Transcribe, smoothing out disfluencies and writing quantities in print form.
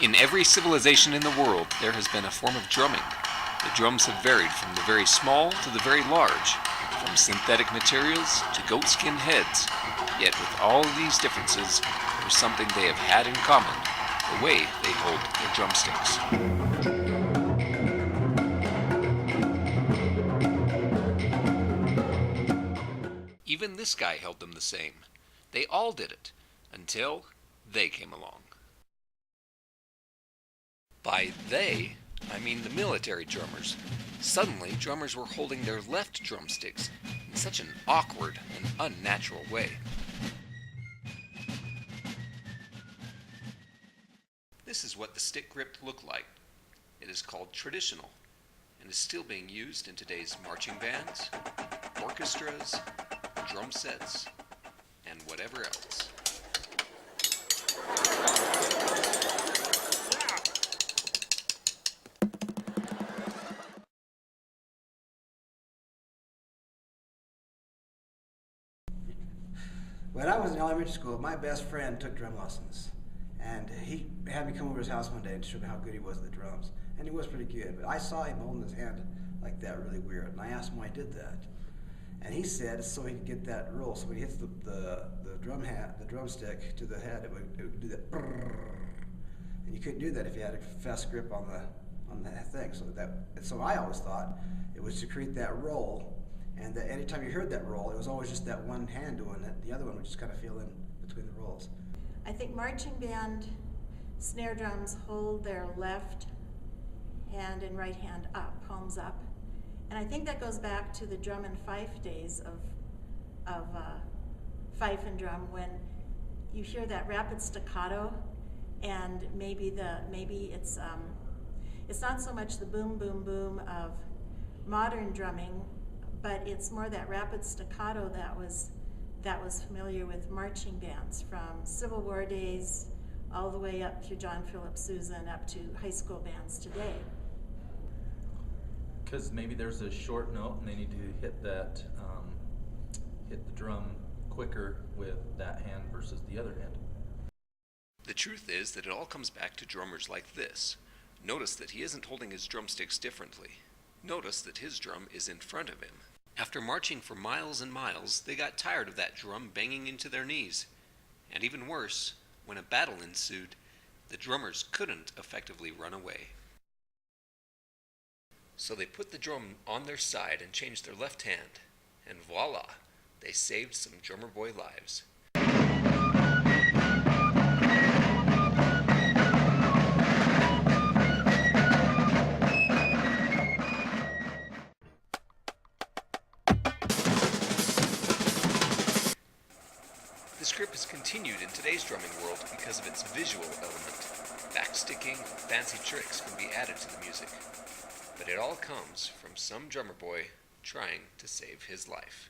In every civilization in the world, there has been a form of drumming. The drums have varied from the very small to the very large, from synthetic materials to goatskin heads. Yet with all of these differences, there's something they have had in common: the way they hold their drumsticks. Even this guy held them the same. They all did it, until they came along. By they, I mean the military drummers. Suddenly, drummers were holding their left drumsticks in such an awkward and unnatural way. This is what the stick grip looked like. It is called traditional, and is still being used in today's marching bands, orchestras, drum sets, and whatever else. When I was in elementary school, my best friend took drum lessons. And he had me come over to his house one day and show me how good he was at the drums. And he was pretty good, but I saw him holding his hand like that really weird. And I asked him why he did that. And he said so he could get that roll. So when he hits the drumstick to the head, it would do that brrrr. And you couldn't do that if you had a fast grip on the thing. So I always thought it was to create that roll, and that anytime you heard that roll, it was always just that one hand doing it. The other one would just kind of feel in between the rolls. I think marching band snare drums hold their left hand and right hand up, palms up. And I think that goes back to the drum and fife days of fife and drum, when you hear that rapid staccato, and maybe it's not so much the boom boom boom of modern drumming, but it's more that rapid staccato that was familiar with marching bands from Civil War days all the way up through John Philip Sousa and up to high school bands today. Because maybe there's a short note and they need to hit that, hit the drum quicker with that hand versus the other hand. The truth is that it all comes back to drummers like this. Notice that he isn't holding his drumsticks differently. Notice that his drum is in front of him. After marching for miles and miles, they got tired of that drum banging into their knees. And even worse, when a battle ensued, the drummers couldn't effectively run away. So they put the drum on their side and changed their left hand, and voila, they saved some drummer boy lives. This grip has continued in today's drumming world because of its visual element. Backsticking, fancy tricks can be added to the music. But it all comes from some drummer boy trying to save his life.